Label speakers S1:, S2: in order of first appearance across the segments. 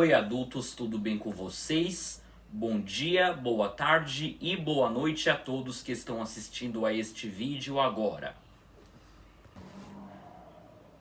S1: Oi adultos, tudo bem com vocês? Bom dia, boa tarde e boa noite a todos que estão assistindo a este vídeo agora.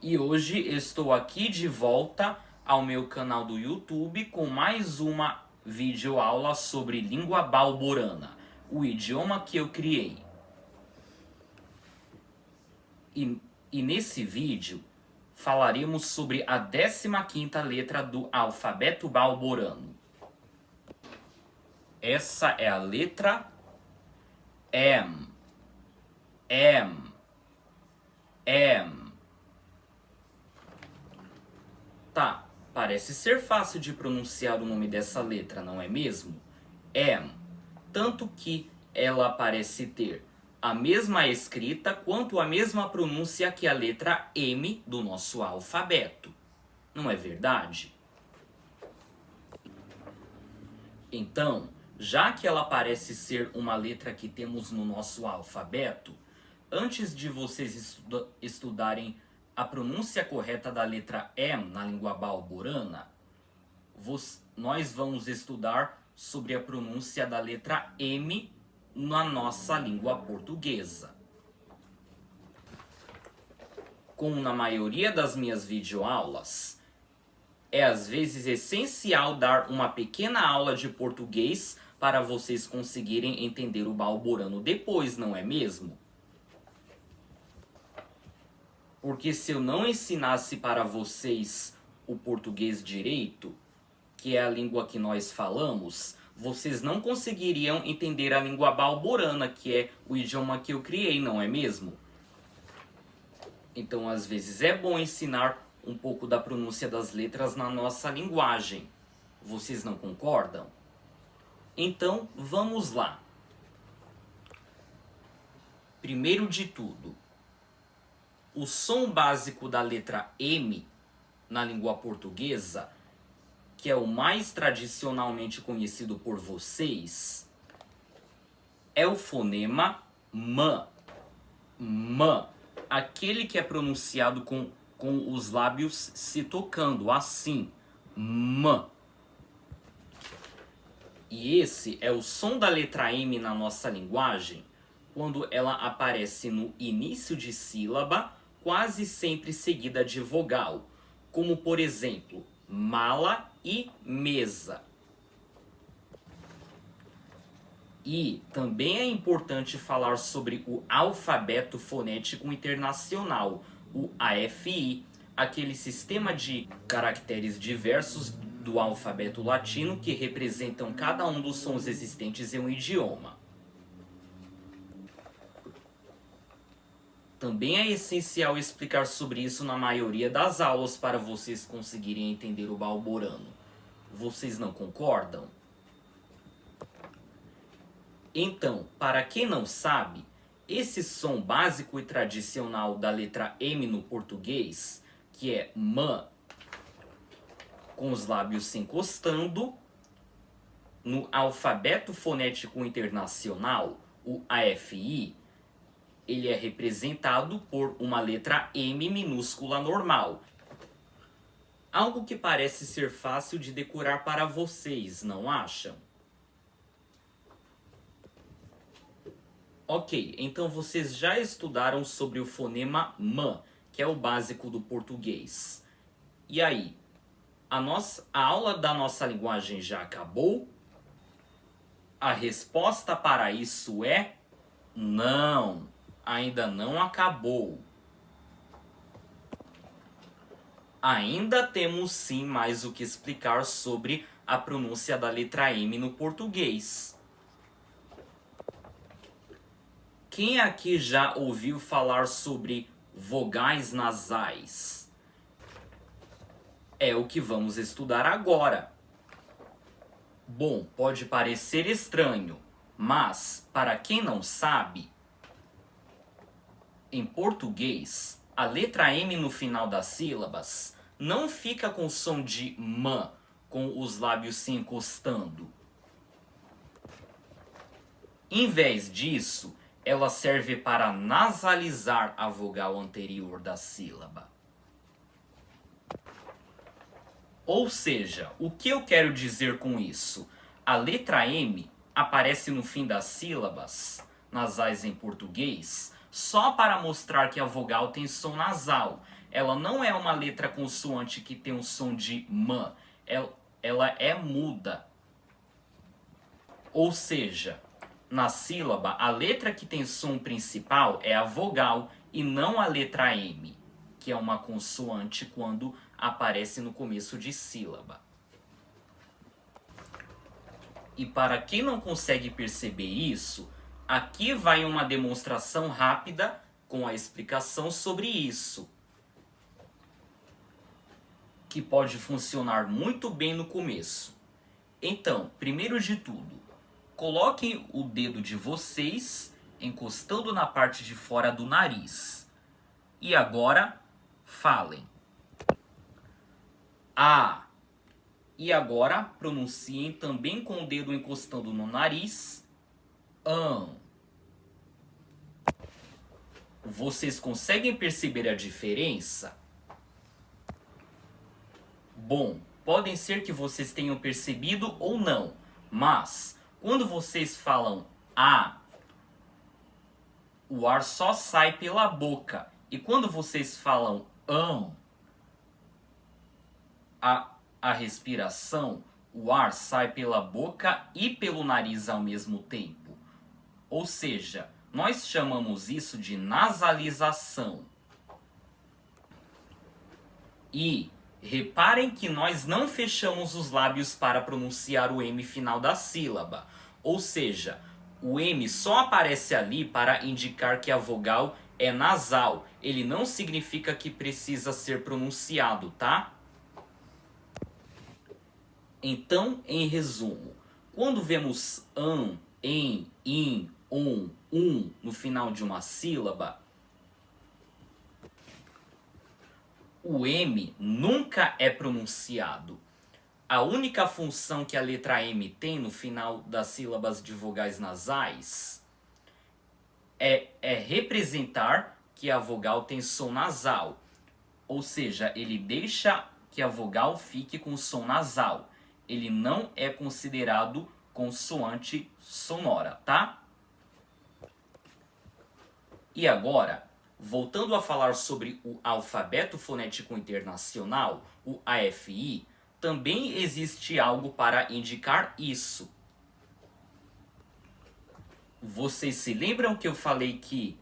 S1: E hoje estou aqui de volta ao meu canal do YouTube com mais uma videoaula sobre língua balborana, o idioma que eu criei. E nesse vídeo falaremos sobre a 15ª letra do alfabeto balborano. Essa é a letra M. Tá, parece ser fácil de pronunciar o nome dessa letra, não é mesmo? M. Tanto que ela parece ter a mesma escrita quanto a mesma pronúncia que a letra M do nosso alfabeto. Não é verdade? Então, já que ela parece ser uma letra que temos no nosso alfabeto, antes de vocês estudarem a pronúncia correta da letra M na língua balborana, nós vamos estudar sobre a pronúncia da letra M na nossa língua portuguesa. Como na maioria das minhas videoaulas, é às vezes essencial dar uma pequena aula de português para vocês conseguirem entender o balborano depois, não é mesmo? Porque se eu não ensinasse para vocês o português direito, que é a língua que nós falamos, vocês não conseguiriam entender a língua balborana, que é o idioma que eu criei, não é mesmo? Então, às vezes é bom ensinar um pouco da pronúncia das letras na nossa linguagem. Vocês não concordam? Então, vamos lá. Primeiro de tudo, o som básico da letra M na língua portuguesa, que é o mais tradicionalmente conhecido por vocês, é o fonema M. M. Aquele que é pronunciado com os lábios se tocando, assim. M. E esse é o som da letra M na nossa linguagem, quando ela aparece no início de sílaba, quase sempre seguida de vogal, como por exemplo, mala e mesa. E também é importante falar sobre o alfabeto fonético internacional, o AFI, aquele sistema de caracteres diversos do alfabeto latino que representam cada um dos sons existentes em um idioma. Também é essencial explicar sobre isso na maioria das aulas para vocês conseguirem entender o balborano. Vocês não concordam? Então, para quem não sabe, esse som básico e tradicional da letra M no português, que é M, com os lábios se encostando, no alfabeto fonético internacional, o AFI, ele é representado por uma letra M minúscula normal. Algo que parece ser fácil de decorar para vocês, não acham? Ok, então vocês já estudaram sobre o fonema M, que é o básico do português. E aí, a aula da nossa linguagem já acabou? A resposta para isso é não, ainda não acabou. Ainda temos sim mais o que explicar sobre a pronúncia da letra M no português. Quem aqui já ouviu falar sobre vogais nasais? É o que vamos estudar agora. Bom, pode parecer estranho, mas, para quem não sabe, em português, a letra M no final das sílabas não fica com som de M, com os lábios se encostando. Em vez disso, ela serve para nasalizar a vogal anterior da sílaba. Ou seja, o que eu quero dizer com isso? A letra M aparece no fim das sílabas nasais em português só para mostrar que a vogal tem som nasal. Ela não é uma letra consoante que tem um som de M. Ela é muda. Ou seja, na sílaba, a letra que tem som principal é a vogal e não a letra M, que é uma consoante quando aparece no começo de sílaba. E para quem não consegue perceber isso, aqui vai uma demonstração rápida com a explicação sobre isso, que pode funcionar muito bem no começo. Então, primeiro de tudo, coloquem o dedo de vocês encostando na parte de fora do nariz. E agora, falem. A. E agora, pronunciem também com o dedo encostando no nariz. Vocês conseguem perceber a diferença? Bom, podem ser que vocês tenham percebido ou não, mas quando vocês falam A, o ar só sai pela boca. E quando vocês falam a respiração, o ar sai pela boca e pelo nariz ao mesmo tempo. Ou seja, nós chamamos isso de nasalização. E reparem que nós não fechamos os lábios para pronunciar o M final da sílaba. Ou seja, o M só aparece ali para indicar que a vogal é nasal. Ele não significa que precisa ser pronunciado, tá? Então, em resumo, quando vemos em, in, no final de uma sílaba, o M nunca é pronunciado. A única função que a letra M tem no final das sílabas de vogais nasais é representar que a vogal tem som nasal. Ou seja, ele deixa que a vogal fique com som nasal. Ele não é considerado consoante sonora, tá? E agora, voltando a falar sobre o Alfabeto Fonético Internacional, o AFI, também existe algo para indicar isso. Vocês se lembram que eu falei que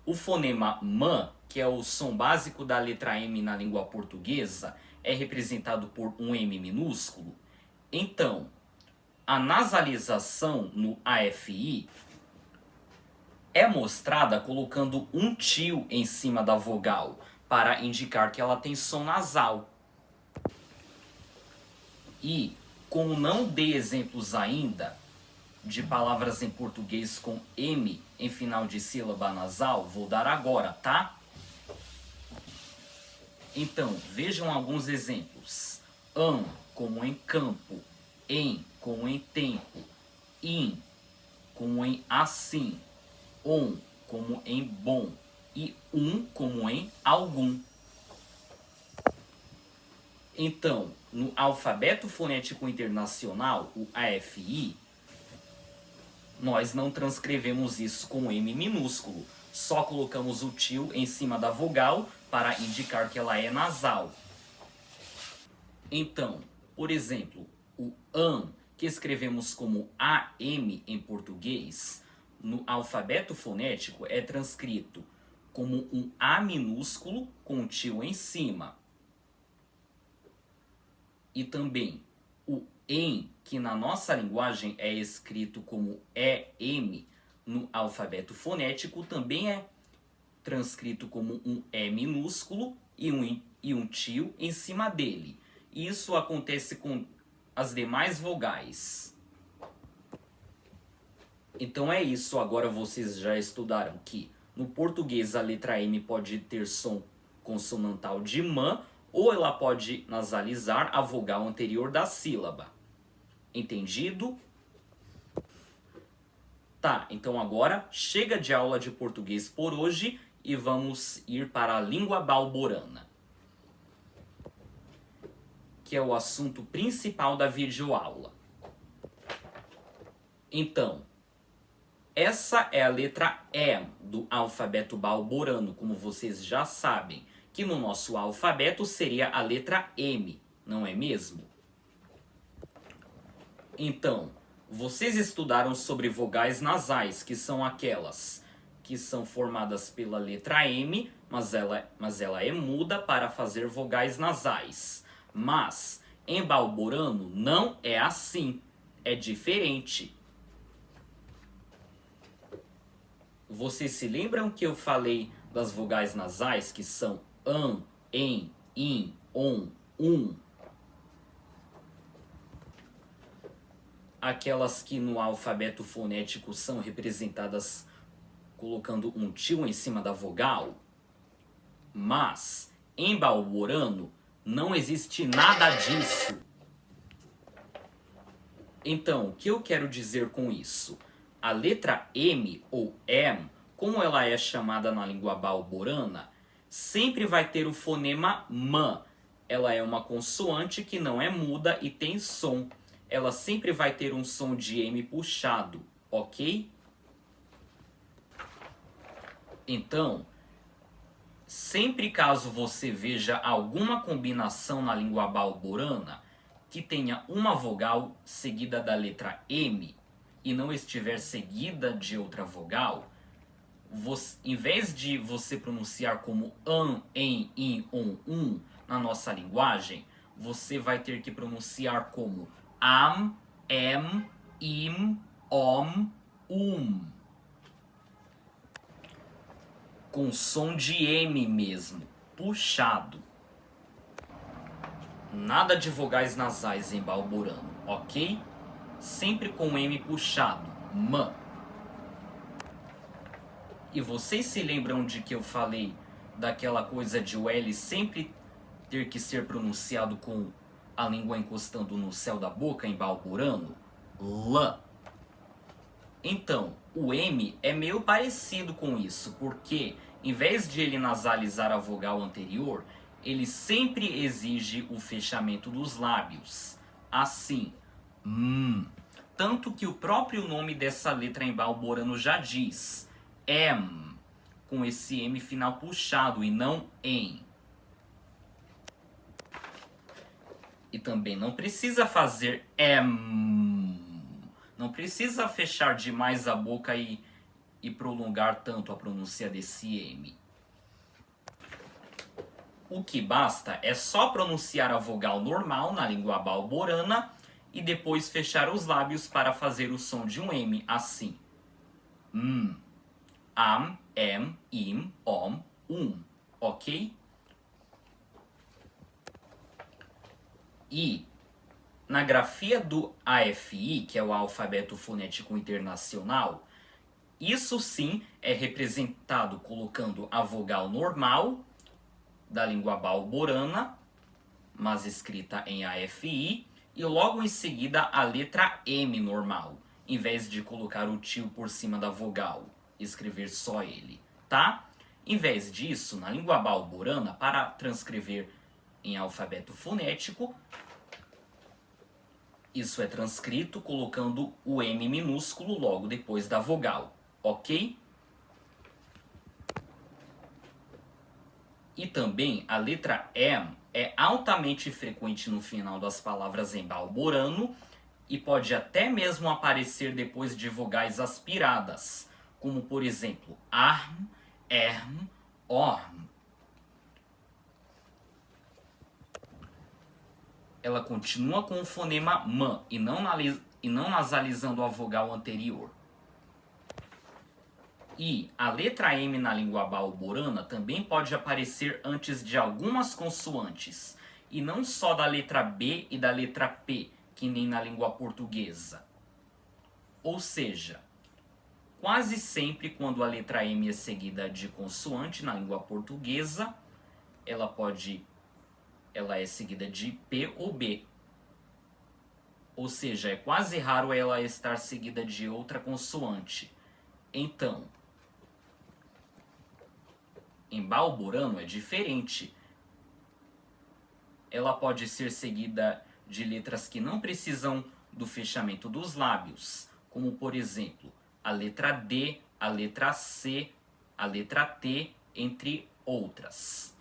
S1: o fonema M, que é o som básico da letra M na língua portuguesa, é representado por um M minúsculo? Então, a nasalização no AFI é mostrada colocando um tio em cima da vogal, para indicar que ela tem som nasal. E, como não dei exemplos ainda de palavras em português com M em final de sílaba nasal, vou dar agora, tá? Então, vejam alguns exemplos. Como em campo, em como em tempo, in como em assim, como em bom e como em algum. Então, no Alfabeto Fonético Internacional, o AFI, nós não transcrevemos isso com M minúsculo, só colocamos o tio em cima da vogal para indicar que ela é nasal. Então, por exemplo, o que escrevemos como AM em português, no alfabeto fonético é transcrito como um A minúsculo com o tio em cima. E também o EM, que na nossa linguagem é escrito como EM, no alfabeto fonético também é transcrito como um E minúsculo e um tio em cima dele. Isso acontece com as demais vogais. Então é isso, agora vocês já estudaram que no português a letra M pode ter som consonantal de M ou ela pode nasalizar a vogal anterior da sílaba. Entendido? Tá, então agora chega de aula de português por hoje e vamos ir para a língua balborana. que é o assunto principal da videoaula. Então, essa é a letra E do alfabeto balborano, como vocês já sabem, que no nosso alfabeto seria a letra M, não é mesmo? Então, vocês estudaram sobre vogais nasais, que são aquelas que são formadas pela letra M, mas ela é muda para fazer vogais nasais. Mas, em balborano, não é assim, é diferente. Vocês se lembram que eu falei das vogais nasais, que são an, em, in, on, aquelas que no alfabeto fonético são representadas colocando um tio em cima da vogal? Mas, em balborano, não existe nada disso. Então, o que eu quero dizer com isso? A letra M ou M, como ela é chamada na língua balborana, sempre vai ter o fonema M. Ela é uma consoante que não é muda e tem som. Ela sempre vai ter um som de M puxado, ok? Então, sempre caso você veja alguma combinação na língua balborana que tenha uma vogal seguida da letra M e não estiver seguida de outra vogal, em vez de você pronunciar como an, em, in, on, na nossa linguagem, você vai ter que pronunciar como am, em, im, om, com som de M mesmo, puxado. Nada de vogais nasais em balborano, ok? Sempre com M puxado, M. E vocês se lembram de que eu falei daquela coisa de o L sempre ter que ser pronunciado com a língua encostando no céu da boca em balborano? L. Então, o M é meio parecido com isso, porque em vez de ele nasalizar a vogal anterior, ele sempre exige o fechamento dos lábios, assim, tanto que o próprio nome dessa letra em balborano já diz, M, com esse M final puxado e não em. E também não precisa fazer M, não precisa fechar demais a boca e prolongar tanto a pronúncia desse M. O que basta é só pronunciar a vogal normal na língua balborana e depois fechar os lábios para fazer o som de um M, assim. Am, em, im, om, ok? E na grafia do AFI, que é o Alfabeto Fonético Internacional, isso sim é representado colocando a vogal normal da língua balborana, mas escrita em AFI, e logo em seguida a letra M normal, em vez de colocar o tio por cima da vogal, escrever só ele, tá? Em vez disso, na língua balborana, para transcrever em alfabeto fonético, isso é transcrito colocando o M minúsculo logo depois da vogal, ok? E também a letra M é altamente frequente no final das palavras em balborano e pode até mesmo aparecer depois de vogais aspiradas, como por exemplo arm, erm, orm. Ela continua com o fonema M e não nasalizando a vogal anterior. E a letra M na língua balborana também pode aparecer antes de algumas consoantes, e não só da letra B e da letra P, que nem na língua portuguesa. Ou seja, quase sempre quando a letra M é seguida de consoante na língua portuguesa, ela é seguida de P ou B. Ou seja, é quase raro ela estar seguida de outra consoante. Então, em balborano é diferente. ela pode ser seguida de letras que não precisam do fechamento dos lábios, como por exemplo, a letra D, a letra C, a letra T, entre outras.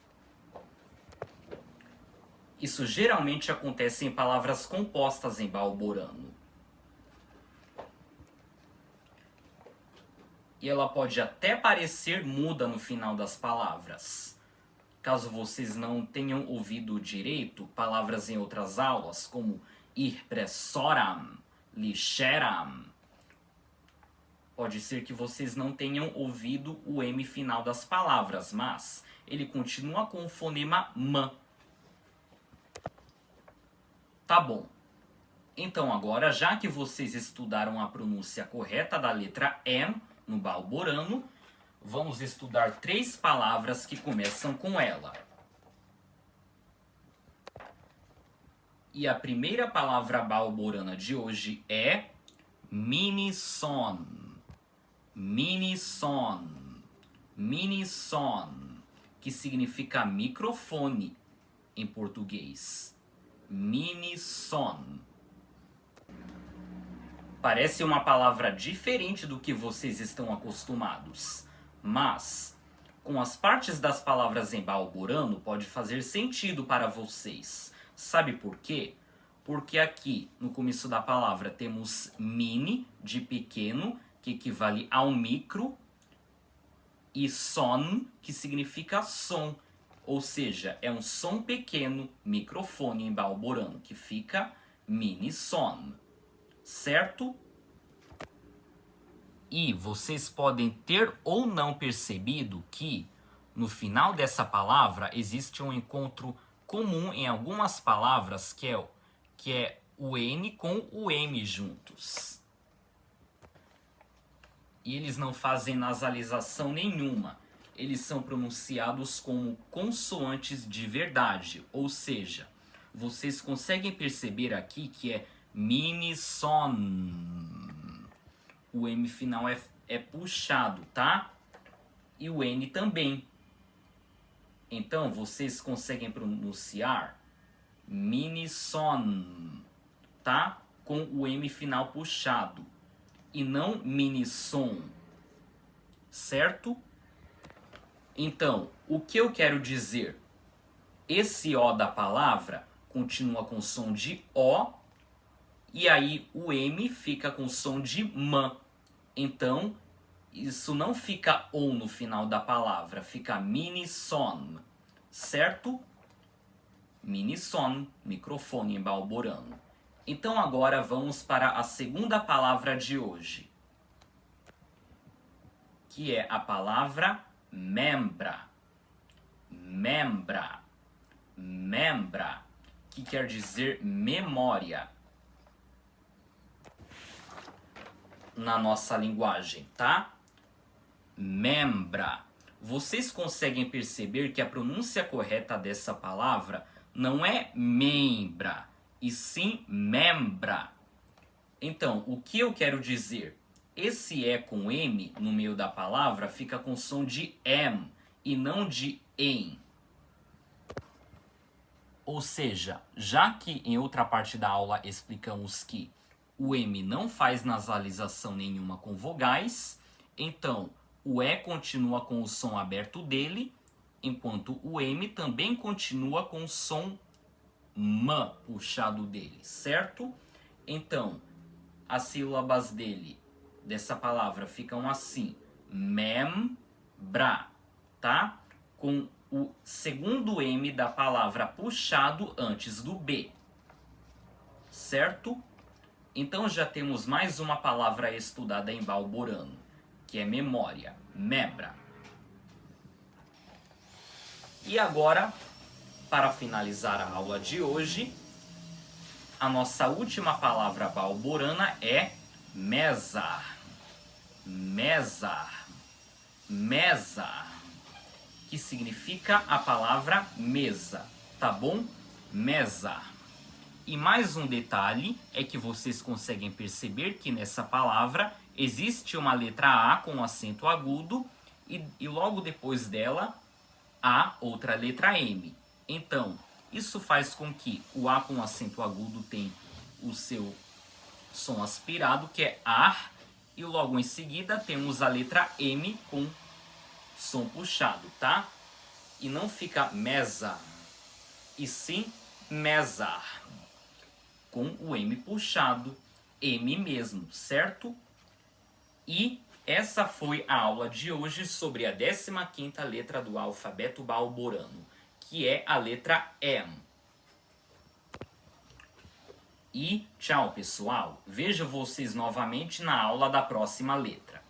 S1: Isso geralmente acontece em palavras compostas em balborano. E ela pode até parecer muda no final das palavras. Caso vocês não tenham ouvido direito palavras em outras aulas, como ir pressoram, lixeram, pode ser que vocês não tenham ouvido o M final das palavras, mas ele continua com o fonema M. Tá bom. Então agora, já que vocês estudaram a pronúncia correta da letra M no balborano, vamos estudar 3 palavras que começam com ela. E a primeira palavra balborana de hoje é minison. Minison. Minison, que significa microfone em português. Minison. Parece uma palavra diferente do que vocês estão acostumados, mas com as partes das palavras em balborano pode fazer sentido para vocês. Sabe por quê? Porque aqui no começo da palavra temos mini, de pequeno, que equivale ao micro, e son, que significa som, ou seja, é um som pequeno, microfone em balborano, que fica minison. Certo? E vocês podem ter ou não percebido que no final dessa palavra existe um encontro comum em algumas palavras que é o N com o M juntos. E eles não fazem nasalização nenhuma. Eles são pronunciados como consoantes de verdade, ou seja, vocês conseguem perceber aqui que é minison. O M final é puxado, tá? E o N também. Então, vocês conseguem pronunciar minison, tá? Com o M final puxado. E não minison. Certo? Então, o que eu quero dizer? Esse O da palavra continua com som de O, e aí o M fica com som de M. Então, isso não fica ON no final da palavra, fica minison, certo? Minison, microfone em balborano. Então agora vamos para a segunda palavra de hoje, que é a palavra membra. Membra. Membra, que quer dizer memória na nossa linguagem, tá? Membra. Vocês conseguem perceber que a pronúncia correta dessa palavra não é membra, e sim membra. Então, o que eu quero dizer? Esse E com M no meio da palavra fica com som de M e não de EM. Ou seja, já que em outra parte da aula explicamos que o M não faz nasalização nenhuma com vogais, então o E continua com o som aberto dele, enquanto o M também continua com o som M puxado dele, certo? Então, as sílabas dessa palavra ficam assim, membra, tá? Com o segundo M da palavra puxado antes do B, certo? Então já temos mais uma palavra estudada em balborano, que é memória, membra. E agora, para finalizar a aula de hoje, a nossa última palavra balborana é mesa. Mesa. Mesa, que significa a palavra mesa, tá bom? Mesa. E mais um detalhe é que vocês conseguem perceber que nessa palavra existe uma letra A com acento agudo e logo depois dela, a outra letra M. Então, Isso faz com que o A com acento agudo tenha o seu som aspirado, que é ar, e logo em seguida temos a letra M com som puxado, tá? E não fica mesa, e sim mesar, com o M puxado, M mesmo, certo? E essa foi a aula de hoje sobre a 15ª letra do alfabeto balborano, que é a letra M. E tchau, pessoal. Vejo vocês novamente na aula da próxima letra.